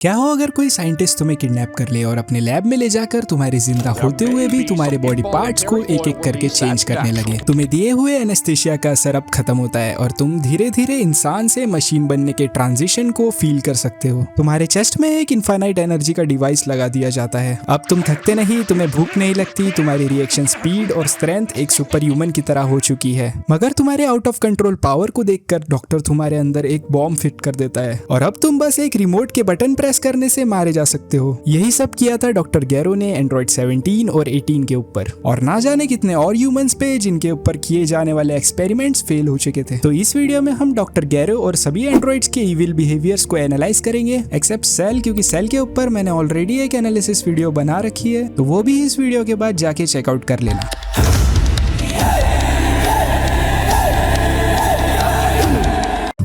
क्या हो अगर कोई साइंटिस्ट तुम्हें किडनैप कर ले और अपने लैब में ले जाकर तुम्हारे जिंदा होते हुए भी तुम्हारे बॉडी पार्ट्स को एक एक करके चेंज करने लगे। तुम्हें दिए हुए एनेस्थीसिया का असर अब खत्म होता है और तुम धीरे धीरे इंसान से मशीन बनने के ट्रांजिशन को फील कर सकते हो। तुम्हारे चेस्ट में एक इनफाइनाइट एनर्जी का डिवाइस लगा दिया जाता है। अब तुम थकते नहीं, तुम्हें भूख नहीं लगती, तुम्हारी रिएक्शन स्पीड और स्ट्रेंथ एक सुपर ह्यूमन की तरह हो चुकी है। मगर तुम्हारे आउट ऑफ कंट्रोल पावर को देखकर डॉक्टर तुम्हारे अंदर एक बॉम्ब फिट कर देता है और अब तुम बस एक रिमोट के बटन प्रेस करने से मारे जा सकते हो। यही सब किया था डॉक्टर गैरो ने एंड्रॉइड 17 और 18 के ऊपर, और ना जाने कितने और ह्यूमंस पे जिनके ऊपर किए जाने वाले एक्सपेरिमेंट्स फेल हो चुके थे। तो इस वीडियो में हम डॉक्टर गैरो और सभी एंड्रॉइड्स के इविल बिहेवियर्स को एनालाइज करेंगे, एक्सेप्ट सेल, क्योंकि सेल के ऊपर मैंने ऑलरेडी एक एनालिसिस वीडियो बना रखी है, तो वो भी इस वीडियो के बाद जाके चेकआउट कर लेना।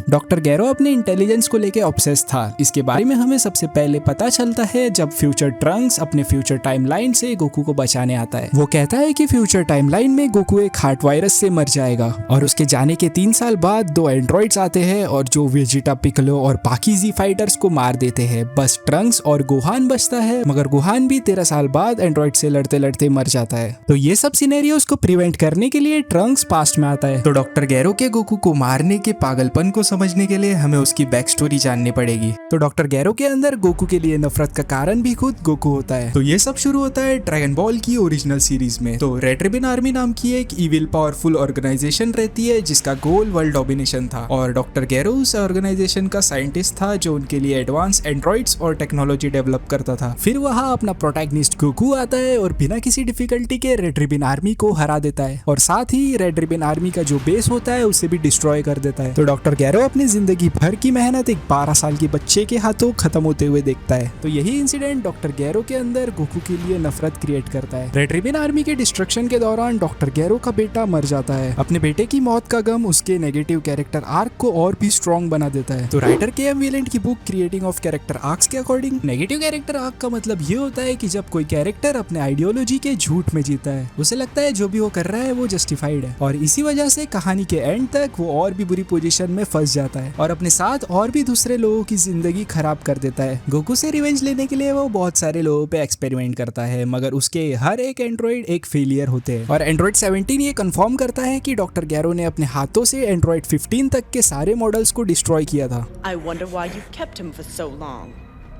डॉक्टर गैरो अपने इंटेलिजेंस को लेके ऑब्सेस था। इसके बारे में हमें सबसे पहले पता चलता है जब फ्यूचर ट्रंक्स अपने फ्यूचर टाइमलाइन से गोकू को बचाने आता है। वो कहता है कि फ्यूचर टाइमलाइन में गोकू एक हार्ट वायरस से मर जाएगा और उसके जाने के 3 साल बाद 2 एंड्रॉइड्स आते हैं और जो वेजिटा, पिकलो और बाकी जी फाइटर्स को मार देते हैं। बस ट्रंक्स और गोहान बचता है, मगर गोहान भी 13 साल बाद एंड्रॉइड से लड़ते लड़ते मर जाता है। तो ये सब सिनेरियोस को प्रिवेंट करने के लिए ट्रंक्स पास्ट में आता है। तो डॉक्टर गैरो के गोकू को मारने के पागलपन को समझने के लिए हमें उसकी बैक स्टोरी जाननी पड़ेगी। तो डॉक्टर गैरो के अंदर गोकू के लिए नफरत का कारण भी खुद गोकू होता है। तो ये सब शुरू होता है ड्रैगन बॉल की ओरिजिनल सीरीज में। तो रेड रिबन आर्मी नाम की एक इविल पावरफुल ऑर्गेनाइजेशन रहती है जिसका गोल वर्ल्ड डोमिनेशन था, और डॉक्टर गैरो उस ऑर्गेनाइजेशन का साइंटिस्ट था जो उनके लिए एडवांस एंड्रॉइड्स और टेक्नोलॉजी डेवलप करता था। फिर वहाँ अपना प्रोटैगनिस्ट गोकू आता है और बिना किसी डिफिकल्टी के रेड रिबन आर्मी को हरा देता है, और साथ ही रेड रिबन आर्मी का जो बेस होता है उसे भी डिस्ट्रॉय कर देता है। तो डॉक्टर गैरो अपनी जिंदगी भर की मेहनत एक 12 साल के बच्चे के हाथों खत्म होते हुए देखता है। तो यही इंसिडेंट डॉक्टर गैरो के अंदर गोकू के लिए नफरत क्रिएट करता है। रेड रिबन आर्मी के डिस्ट्रक्शन के दौरान डॉक्टर गैरो का बेटा मर जाता है। अपने बेटे की मौत का गम उसके नेगेटिव कैरेक्टर आर्क को और भी स्ट्रॉन्ग बना देता है। तो राइटर के.एम. विलेंट की book creating of character arcs के अकॉर्डिंग नेगेटिव कैरेक्टर आर्क का मतलब ये होता है कि जब कोई कैरेक्टर अपने आइडियोलॉजी के झूठ में जीता है, उसे लगता है जो भी वो कर रहा है वो जस्टिफाइड है, और इसी वजह से कहानी के एंड तक वो और भी बुरी पोजीशन में फंस जाता है और अपने साथ और भी दूसरे लोगों की जिंदगी खराब कर देता है। गोकू से रिवेंज लेने के लिए वो बहुत सारे लोगों पे एक्सपेरिमेंट करता है, मगर उसके हर एक एंड्रॉइड एक फेलियर होते हैं। और एंड्रॉइड 17 ये कंफर्म करता है कि डॉक्टर गैरो ने अपने हाथों से एंड्रॉइड 15 तक के सारे मॉडल्स को डिस्ट्रॉय किया था। I wonder why you kept him for so long.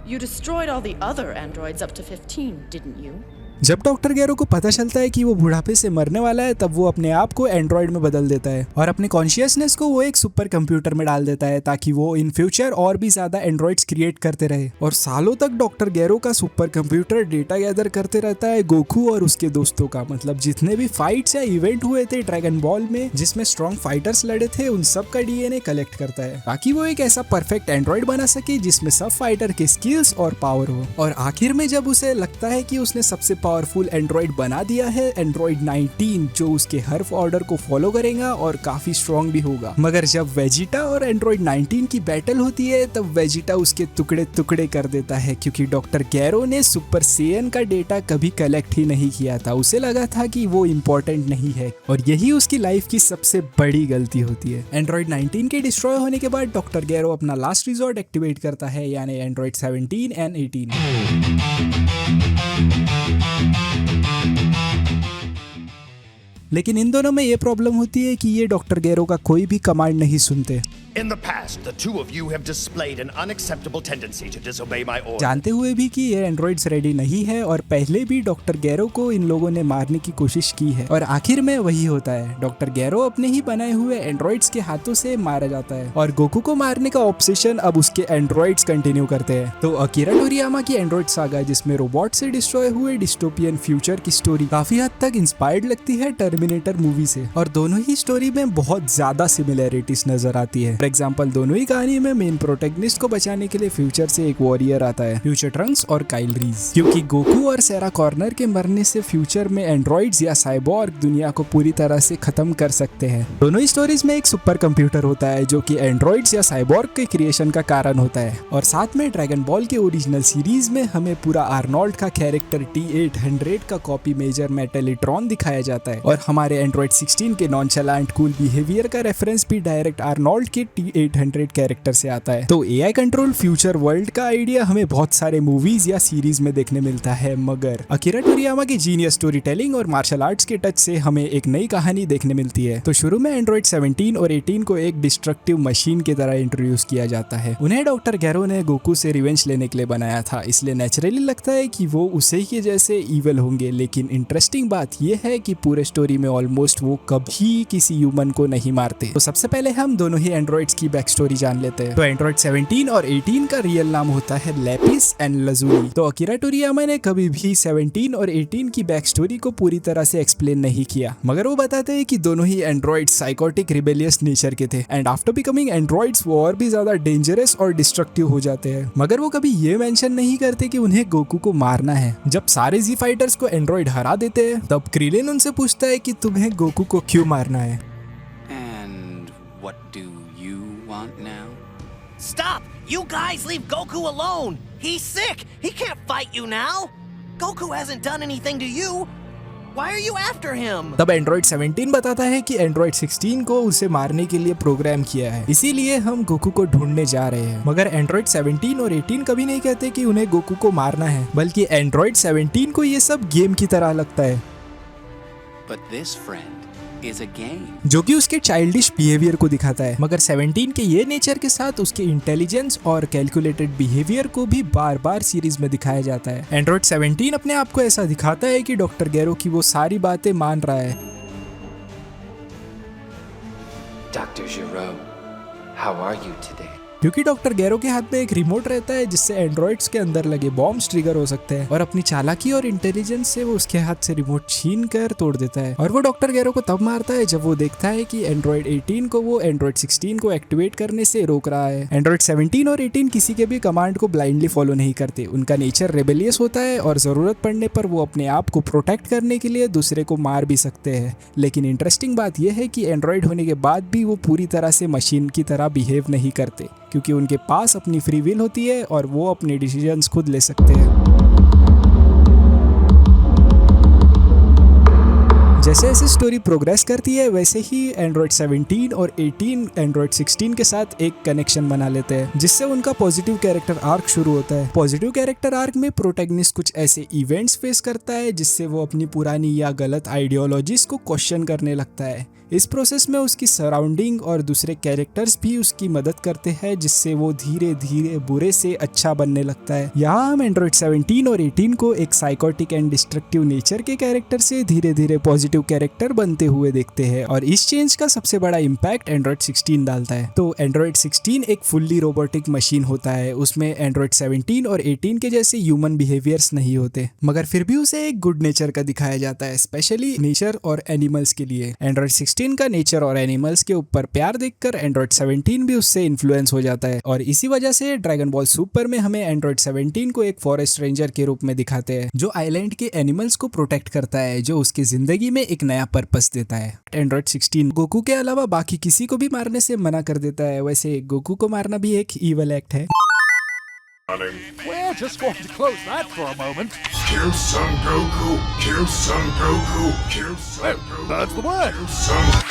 You destroyed all the other androids up to 15, didn't you? जब डॉक्टर गैरो को पता चलता है कि वो बुढ़ापे से मरने वाला है, तब वो अपने आप को एंड्रॉइड में बदल देता है और अपने कॉन्शियसनेस को वो एक सुपर कंप्यूटर में डाल देता है ताकि वो इन फ्यूचर और भी ज्यादा एंड्रॉइड्स क्रिएट करते रहे। और सालों तक डॉक्टर गैरो का सुपर कंप्यूटर डेटा गैदर करते रहता है गोकू और उसके दोस्तों का, मतलब जितने भी फाइट्स या इवेंट हुए थे ड्रैगन बॉल में जिसमें स्ट्रॉन्ग फाइटर्स लड़े थे, उन सब का डीएनए कलेक्ट करता है ताकि वो एक ऐसा परफेक्ट एंड्रॉइड बना सके जिसमें सब फाइटर के स्किल्स और पावर हो। और आखिर में जब उसे लगता है कि उसने सबसे पावरफुल एंड्रॉइड बना दिया है, एंड्रॉइड 19, जो उसके हर ऑर्डर को फॉलो करेगा और काफी स्ट्रॉन्ग भी होगा। मगर जब वेजिटा और एंड्रॉइड 19 की बैटल होती है, तब वेजिटा उसके टुकड़े टुकड़े कर देता है, क्योंकि डॉक्टर गैरो ने सुपर सेयन का डेटा कभी कलेक्ट ही नहीं किया था। उसे लगा था कि वो इम्पोर्टेंट नहीं है, और यही उसकी लाइफ की सबसे बड़ी गलती होती है। एंड्रॉइड 19 के डिस्ट्रॉय होने के बाद डॉक्टर गैरो अपना लास्ट रिजॉर्ट एक्टिवेट करता है, यानी एंड्रॉइड 17 एंड 18। लेकिन इन दोनों में ये प्रॉब्लम होती है कि ये डॉक्टर गैरो का कोई भी कमांड नहीं सुनते। In the past, the two of you have displayed an unacceptable tendency to disobey my orders. जानते हुए भी कि ये एंड्रॉइड्स रेडी नहीं है, और पहले भी डॉक्टर गैरो को इन लोगों ने मारने की कोशिश की है, और आखिर में वही होता है, डॉक्टर गैरो अपने ही बनाए हुए एंड्रॉइड्स के हाथों से मारा जाता है, और गोकू को मारने का ऑब्सेशन अब उसके एंड्रॉइड्स कंटिन्यू करते हैं। तो अकीरा टोरियामा की एंड्रॉइड सागा, जिसमें रोबोट से डिस्ट्रॉय हुए डिस्टोपियन फ्यूचर की स्टोरी काफी हद तक इंस्पायर्ड लगती है टर्मिनेटर मूवी से, और दोनों ही स्टोरी में बहुत ज्यादा सिमिलैरिटीज नजर आती है। फॉर एग्जाम्पल, दोनों ही कहानी में मेन प्रोटैगनिस्ट को बचाने के लिए फ्यूचर से एक वॉरियर आता है, फ्यूचर ट्रंक्स और काइल रीज, क्योंकि गोकू और सेरा कॉर्नर के मरने से फ्यूचर में एंड्रॉइड्स या साइबॉर्ग दुनिया को पूरी तरह से खत्म कर सकते हैं। दोनों ही स्टोरीज में एक सुपर कंप्यूटर होता है जो कि एंड्रॉइड्स या साइबॉर्ग के क्रिएशन का कारण होता है, और साथ में ड्रैगन बॉल के ओरिजिनल सीरीज में हमें पूरा आर्नोल्ड का कैरेक्टर T-800 का कॉपी मेजर मेटेलिट्रॉन दिखाया जाता है, और हमारे एंड्रॉइड 16 के नॉनचलांट कूल बिहेवियर का रेफरेंस भी डायरेक्ट आर्नोल्ड के T-800 कैरेक्टर से आता है। तो एआई कंट्रोल फ्यूचर वर्ल्ड का आइडिया हमें बहुत सारे मूवीज या सीरीज में देखने मिलता है, मगर अकीरा टोरियामा की जीनियस स्टोरी टेलिंग और मार्शल आर्ट्स के टच से हमें एक नई कहानी देखने मिलती है। तो शुरू में एंड्रॉइड 17 और 18 को एक डिस्ट्रक्टिव मशीन की तरह इंट्रोड्यूस किया जाता है। उन्हें डॉक्टर गैरो ने गोकू से रिवेंज लेने के लिए बनाया था, इसलिए नेचुरली लगता है कि वो उसे ही जैसे इविल होंगे। लेकिन इंटरेस्टिंग बात यह है कि पूरे स्टोरी में ऑलमोस्ट वो कभी किसी ह्यूमन को नहीं मारते। तो सबसे पहले हम दोनों ही एंड्रॉइड्स की बैक स्टोरी जान लेते हैं। तो एंड्रॉइड 17 और 18 का रियल नाम होता है लैपिस एंड लजूरी। तो अकीरा टोरियामा ने कभी भी 17 और 18 की बैक स्टोरी को पूरी तरह से एक्सप्लेन नहीं किया, मगर वो बताते हैं कि दोनों ही एंड्रॉइड साइकोटिक रिबेलियस नेचर के थे एंड आफ्टर बिकमिंग एंड्रॉइड्स वो और भी ज्यादा डेंजरस और डिस्ट्रक्टिव हो जाते हैं। मगर वो कभी ये मेंशन नहीं करते कि उन्हें गोकू को मारना है। जब सारे जी फाइटर्स को एंड्रॉइड हरा देते हैं तब क्रिलिन उनसे पूछता है कि तुम्हें गोकू को क्यों मारना है। And what do you want now? Stop! You guys leave Goku alone! He's sick! He can't fight you now! Goku hasn't done anything to you! Why are you after him? तब Android 17 बताता है कि Android 16 को उसे मारने के लिए programme किया है, इसीलिए हम गोकू को ढूंढने जा रहे हैं। मगर एंड्रॉइड 17 और 18 कभी नहीं कहते कि उन्हें गोकू को मारना है, बल्कि एंड्रॉइड 17 को ये सब गेम की तरह लगता है। But this friend is a game. जो कि उसके चाइल्डिश बिहेवियर को दिखाता है। मगर 17 के ये नेचर के साथ उसके इंटेलिजेंस और कैलकुलेटेड बिहेवियर को भी बार बार सीरीज में दिखाया जाता है। एंड्रॉइड 17 अपने आप को ऐसा दिखाता है कि डॉक्टर गैरो की वो सारी बातें मान रहा है। Dr. Giro, how are you today? क्योंकि डॉक्टर गैरो के हाथ में एक रिमोट रहता है जिससे एंड्रॉइड्स के अंदर लगे बॉम्ब्स ट्रिगर हो सकते हैं और अपनी चालाकी और इंटेलिजेंस से वो उसके हाथ से रिमोट छीन कर तोड़ देता है। और वो डॉक्टर गैरो को तब मारता है जब वो देखता है कि एंड्रॉइड 18 को वो एंड्रॉइड 16 को एक्टिवेट करने से रोक रहा है। एंड्रॉइड 17 और 18 किसी के भी कमांड को ब्लाइंडली फॉलो नहीं करते। उनका नेचर रेबेलियस होता है और जरूरत पड़ने पर वो अपने आप को प्रोटेक्ट करने के लिए दूसरे को मार भी सकते हैं। लेकिन इंटरेस्टिंग बात यह है कि एंड्रॉइड होने के बाद भी वो पूरी तरह से मशीन की तरह बिहेव नहीं करते, क्योंकि उनके पास अपनी फ्री विल होती है और वो अपने डिसीजंस खुद ले सकते हैं। जैसे जैसे स्टोरी प्रोग्रेस करती है वैसे ही एंड्रॉइड 17 और 18 एंड्रॉइड 16 के साथ एक कनेक्शन बना लेते हैं, जिससे उनका पॉजिटिव कैरेक्टर आर्क शुरू होता है। पॉजिटिव कैरेक्टर आर्क में प्रोटैगनिस्ट कुछ ऐसे इवेंट्स फेस करता है जिससे वो अपनी पुरानी या गलत आइडियोलॉजीज को क्वेश्चन करने लगता है। इस प्रोसेस में उसकी सराउंडिंग और दूसरे कैरेक्टर्स भी उसकी मदद करते हैं, जिससे वो धीरे धीरे बुरे से अच्छा बनने लगता है। यहाँ हम एंड्रॉइड 17 और 18 को एक साइकोटिक एंड डिस्ट्रक्टिव नेचर के कैरेक्टर से धीरे धीरे पॉजिटिव कैरेक्टर बनते हुए देखते हैं, और इस चेंज का सबसे बड़ा इम्पैक्ट एंड्रॉइड 16 डालता है। तो एंड्रॉइड 16 एक फुल्ली रोबोटिक मशीन होता है। उसमें एंड्रॉइड 17 और 18 के जैसे ह्यूमन बिहेवियर्स नहीं होते, मगर फिर भी उसे एक गुड नेचर का दिखाया जाता है, स्पेशली नेचर और एनिमल्स के लिए। एंड्रॉइड 16 का नेचर और एनिमल्स के ऊपर प्यार देखकर एंड्रॉइड 17 भी उससे इन्फ्लुएंस हो जाता है, और इसी वजह से ड्रैगन बॉल सुपर में हमें एंड्रॉइड 17 को एक फॉरेस्ट रेंजर के रूप में दिखाते हैं, जो आइलैंड के एनिमल्स को प्रोटेक्ट करता है, जो उसकी जिंदगी में एक नया पर्पस देता है। एंड्रॉइड 16 गोकू के अलावा बाकी किसी को भी मारने से मना कर देता है। वैसे गोकू को मारना भी एक ईवल एक्ट है। Well, just wanted to close that for a moment. Kill Son Goku! Kill Son Goku! Kill Son Goku! That's the word. Kill Son...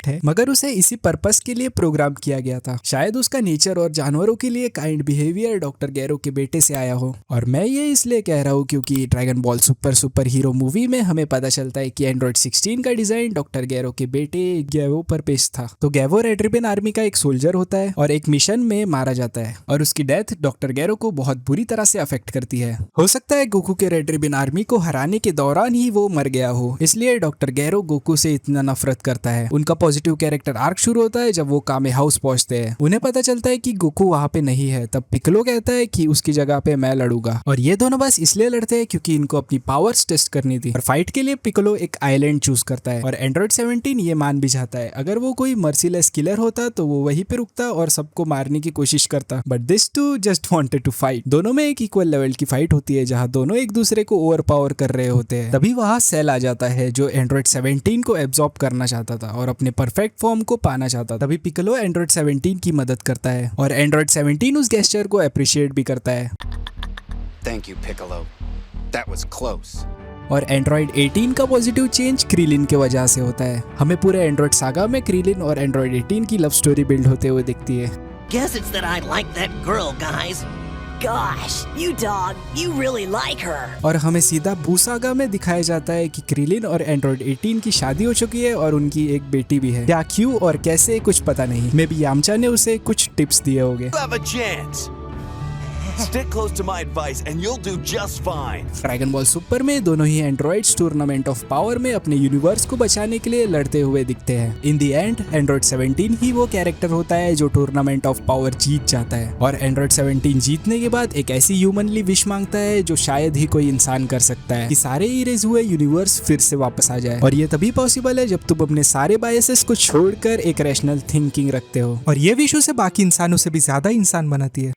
है, मगर उसे इसी पर्पस के लिए प्रोग्राम किया गया था। शायद उसका नेचर और जानवरों के लिए काइंड बिहेवियर डॉक्टर गैरो के बेटे से आया हो। और मैं ये इसलिए कह रहा हूँ क्योंकि dragon ball super hero movie में हमें पता चलता है कि एंड्रॉइड 16 का डिजाइन डॉक्टर गैरो के बेटे गैवो पर पेश था। तो गैवो रेड रिबन आर्मी का एक सोल्जर होता है और एक मिशन में मारा जाता है, और उसकी डेथ डॉक्टर गैरो को बहुत बुरी तरह से अफेक्ट करती है। हो सकता है गोकू के रेड रिबन आर्मी को हराने के दौरान ही वो मर गया हो, इसलिए डॉक्टर गैरो गोकू से इतना नफरत करता है। उनका पॉजिटिव कैरेक्टर आर्क शुरू होता है जब वो कामे हाउस पहुंचते हैं। उन्हें पता चलता है कि गोकू वहां पे नहीं है। तब पिक्कोलो कहता है कि उसकी जगह पे मैं लड़ूंगा, और ये दोनों बस इसलिए लड़ते हैं क्योंकि इनको अपनी पावर्स टेस्ट करनी थी। और फाइट के लिए पिक्कोलो एक आइलैंड चूज करता है, और एंड्रॉइड 17 ये मान भी जाता है। अगर वो कोई मर्सीलेस किलर होता तो वो वहीं पे रुकता और सबको मारने की कोशिश करता, but this two just wanted to fight. दोनों में एक इक्वल लेवल की फाइट होती है जहां दोनों एक दूसरे को ओवर पावर कर रहे होते हैं। तभी वहां सेल आ जाता है जो एंड्रॉइड 17 को एब्जॉर्ब करना चाहता था और अपने परफेक्ट फॉर्म को पाना चाहता था। तभी पिक्कोलो एंड्रॉइड 17 की मदद करता है, और एंड्रॉइड 17 उस गेस्चर को अप्रिशिएट भी करता है। Thank you, Piccolo. That was close. और एंड्रॉइड 18 का पॉजिटिव चेंज क्रिलिन के वजह से होता है। हमें पूरे एंड्रॉइड सागा में क्रिलिन और एंड्रॉइड 18 की लव स्टोरी बिल्ड होते हुए दिखती है। Guess it's that I like that girl, guys. Gosh, you dog, you really like her. और हमें सीधा भूसागा में दिखाया जाता है कि क्रिलिन और एंड्रॉइड 18 की शादी हो चुकी है और उनकी एक बेटी भी है। क्या, क्यों और कैसे कुछ पता नहीं। मे बी यामचा ने उसे कुछ टिप्स दिए होंगे। Have a chance. Stick close to my advice and you'll do just fine. Dragon ball super में दोनों ही एंड्रॉइड्स टूर्नामेंट ऑफ पावर में अपने यूनिवर्स को बचाने के लिए लड़ते हुए दिखते हैं। इन दी एंड एंड्रॉइड 17 ही वो कैरेक्टर होता है जो टूर्नामेंट ऑफ पावर जीत जाता है और एंड्रॉइड 17 जीतने के बाद एक ऐसी ह्यूमनली विश मांगता है जो शायद ही कोई इंसान कर सकता है कि सारे इरेज हुए यूनिवर्स फिर से वापस आ जाए। और ये तभी पॉसिबल है जब तुम अपने सारे बायसेस को छोड़कर एक रैशनल थिंकिंग रखते हो। और ये विश उसे बाकी इंसानों से भी ज्यादा इंसान बनाती है।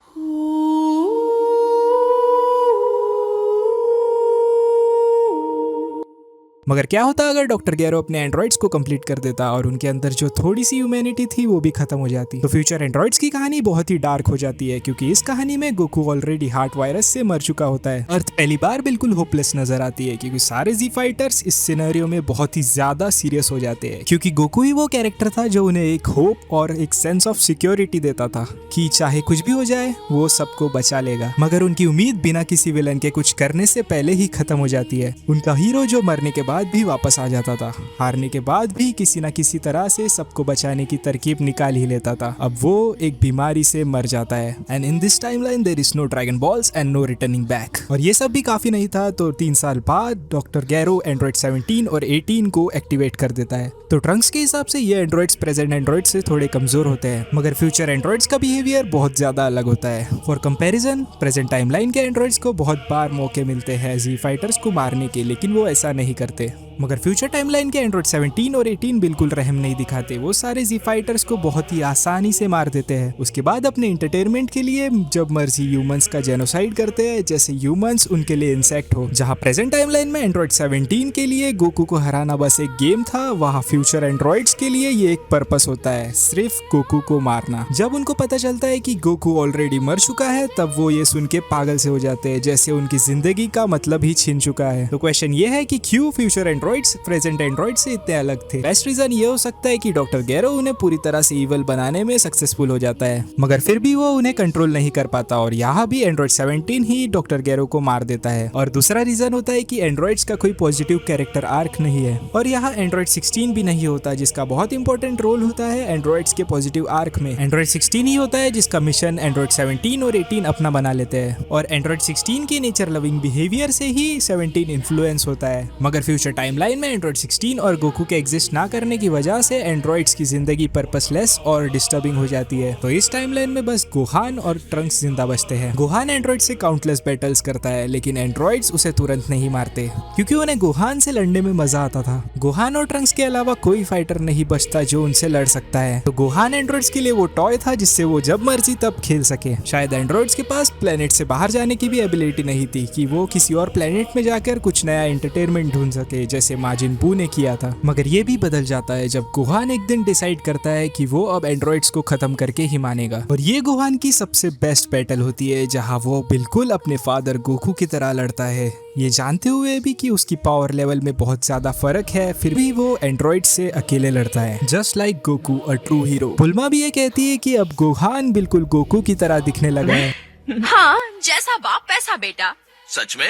मगर क्या होता अगर डॉक्टर गैरो अपने एंड्रॉइड्स को कंप्लीट कर देता और उनके अंदर जो थोड़ी सी ह्यूमैनिटी थी वो भी खत्म हो जाती। तो फ्यूचर एंड्रॉइड्स की कहानी बहुत ही डार्क हो जाती है क्योंकि इस कहानी में गोकू ऑलरेडी हार्ट वायरस से मर चुका होता है। अर्थ पहली बार बिल्कुल होपलेस नजर आती है क्योंकि सारे जी फाइटर्स इस सिनेरियो में बहुत ही ज्यादा सीरियस हो जाते हैं क्योंकि गोकू ही वो कैरेक्टर था जो उन्हें एक होप और एक सेंस ऑफ सिक्योरिटी देता था कि चाहे कुछ भी हो जाए वो सबको बचा लेगा। मगर उनकी उम्मीद बिना किसी विलन के कुछ करने से पहले ही खत्म हो जाती है। उनका हीरो जो मरने के बाद भी वापस आ जाता था, हारने के बाद भी किसी न किसी तरह से सबको बचाने की तरकीब निकाल ही लेता था, अब वो एक बीमारी से मर जाता है। And in this timeline there is no dragon balls and no returning back. और ये सब भी काफी नहीं था तो 3 साल बाद डॉक्टर गैरो एंड्रॉइड 17 और 18 को एक्टिवेट कर देता है। तो ट्रंक्स के हिसाब से ये एंड्रॉइड्स प्रेजेंट एंड्रॉइड से थोड़े कमजोर होते हैं मगर फ्यूचर एंड्रॉइड्स का बिहेवियर बहुत ज्यादा अलग होता है। फॉर कंपैरिजन प्रेजेंट टाइमलाइन के एंड्रॉइड्स को बहुत बार मौके मिलते हैं जी फाइटर्स को मारने के, लेकिन वो ऐसा नहीं करते। मगर फ्यूचर टाइमलाइन के एंड्रॉइड 17 और 18 बिल्कुल रहम नहीं दिखाते, वो सारे जी फाइटर्स को बहुत ही आसानी से मार देते हैं। उसके बाद अपने एंटरटेनमेंट के लिए जब मर्जी ह्यूमंस का जेनोसाइड करते हैं जैसे ह्यूमंस उनके लिए इंसेक्ट हो। जहां प्रेजेंट टाइमलाइन में एंड्रॉइड 17 के लिए गोकू को हराना बस एक गेम था, वहां फ्यूचर एंड्रॉइड्स के लिए ये एक पर्पस होता है, सिर्फ गोकू को मारना। जब उनको पता चलता है कि गोकू ऑलरेडी मर चुका है तब वो ये सुन के पागल से हो जाते हैं जैसे उनकी जिंदगी का मतलब ही छिन चुका है। तो क्वेश्चन ये है कि क्यों फ्यूचर एंड्रॉइड्स प्रेजेंट एंड्रॉइड से इतने अलग थे। बेस्ट रीजन ये हो सकता है कि डॉक्टर गैरो उन्हें पूरी तरह से इवल बनाने में सक्सेसफुल हो जाता है मगर फिर भी वो उन्हें कंट्रोल नहीं कर पाता और यहाँ भी एंड्रॉइड 17 ही डॉक्टर गैरो को मार देता है। और दूसरा रीजन होता है कि एंड्रॉइड्स का कोई पॉजिटिव कैरेक्टर आर्क नहीं है और यहाँ एंड्रॉइड 16 भी नहीं होता जिसका बहुत इंपॉर्टेंट रोल होता है एंड्रॉइड्स के पॉजिटिव आर्क में। एंड्रॉइड 16 ही होता है जिसका मिशन एंड्रॉइड 17 और 18 अपना बना लेते हैं और एंड्रॉइड 16 के नेचर लविंग बिहेवियर से ही 17 इन्फ्लुएंस होता है। मगर फ्यूचर टाइमलाइन में एंड्रॉइड 16 और गोकू के एग्जिस्ट ना करने की वजह से एंड्रॉइड्स की जिंदगी पर्पसलेस और डिस्टर्बिंग हो जाती है। तो इस टाइमलाइन में बस गोहान और ट्रंक्स जिंदा बचते हैं। गोहान एंड्रॉइड से काउंटलेस बैटल्स करता है लेकिन एंड्रॉइड्स उसे तुरंत नहीं मारते क्योंकि उन्हें गोहान से लड़ने में मजा आता था। गोहान और ट्रंक्स के अलावा कोई फाइटर नहीं बचता जो उनसे लड़ सकता है। तो गोहान एंड्रॉइड्स के लिए वो टॉय था जिससे वो जब मर्जी तब खेल सके। शायद एंड्रॉइड्स के पास प्लेनेट से बाहर जाने की भी एबिलिटी नहीं थी कि वो किसी और प्लेनेट में जाकर कुछ नया एंटरटेनमेंट ढूंढ सके जैसे माजिन बू ने किया था। मगर ये भी बदल जाता है जब गोहान एक दिन डिसाइड करता है कि वो अब एंड्रॉइड्स को खत्म करके ही मानेगा और ये गोहान की सबसे बेस्ट बैटल होती है जहां वो बिल्कुल अपने फादर गोकू की तरह लड़ता है, ये जानते हुए भी कि उसकी पावर लेवल में बहुत ज्यादा फर्क है फिर भी वो एंड्रॉइड से अकेले लड़ता है just like Goku a true hero. पुलमा भी ये कहती है कि अब गोहान बिल्कुल गोकू की तरह दिखने लगा है। हाँ, जैसा बाप वैसा बेटा। सच में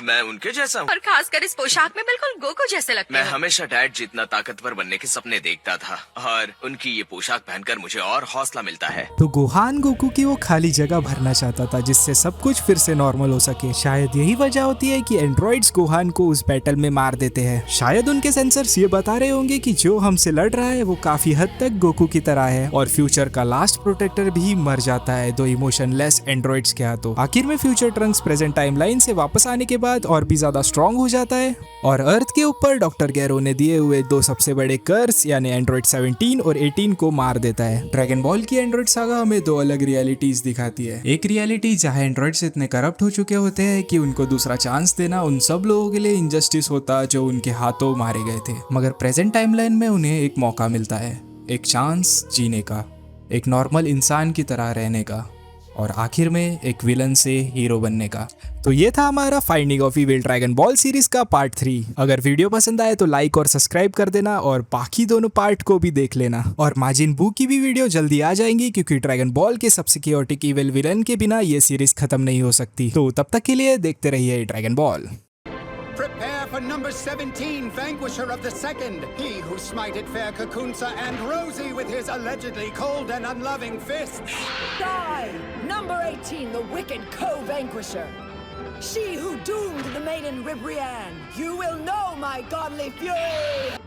मैं उनके जैसा हूँ और खासकर इस पोशाक में बिल्कुल गोकू जैसे लगते मैं हैं। हमेशा डैड जितना ताकतवर बनने के सपने देखता था और उनकी ये पोशाक पहनकर मुझे और हौसला मिलता है। तो गोहान गोकू की वो खाली जगह भरना चाहता था जिससे सब कुछ फिर से नॉर्मल हो सके। शायद यही वजह होती है कि एंड्रॉइड्स गोहान को उस बैटल में मार देते हैं। शायद उनके सेंसर्स ये बता रहे होंगे कि जो हमसे लड़ रहा है वो काफी हद तक गोकू की तरह है और फ्यूचर का लास्ट प्रोटेक्टर भी मर जाता है दो इमोशनलेस एंड्रॉइड्स के हाथों। आखिर में फ्यूचर ट्रंक्स प्रेजेंट टाइमलाइन से वापस आने के बाद और भी ज्यादा स्ट्रॉन्ग हो जाता है और अर्थ के ऊपर डॉक्टर गैरो ने दिए हुए 2 सबसे बड़े कर्स यानी एंड्रॉइड 17 और 18 को मार देता है। ड्रैगन बॉल की एंड्रॉइड सागा हमें 2 अलग रियलिटीज दिखाती है। एक रियलिटी जहां एंड्रॉइड्स इतने करप्ट हो चुके होते हैं कि उनको दूसरा चांस देना उन सब लोगों के लिए इनजस्टिस होता जो उनके हाथों मारे गए थे। मगर प्रेजेंट टाइमलाइन में उन्हें एक मौका मिलता है, एक चांस जीने का, एक नॉर्मल इंसान की तरह रहने का और आखिर में एक विलन से हीरो बनने का। तो ये था हमारा finding of evil dragon ball series का पार्ट 3। अगर वीडियो पसंद आए तो लाइक और सब्सक्राइब कर देना और बाकी दोनों पार्ट को भी देख लेना। और माजिन बू की भी वीडियो जल्दी आ जाएंगी क्योंकि ड्रैगन बॉल के सबसे chaotic इविल विलन के बिना ये सीरीज खत्म नहीं हो सकती। तो तब तक के लिए देखते रहिए dragon ball. Prepare for number 17, Vanquisher of the Second. He who smited fair Kakunsa and Rosie with his allegedly cold and unloving fists. Die! Number 18, the wicked Co-Vanquisher. She who doomed the maiden Ribrianne. You will know my godly fury!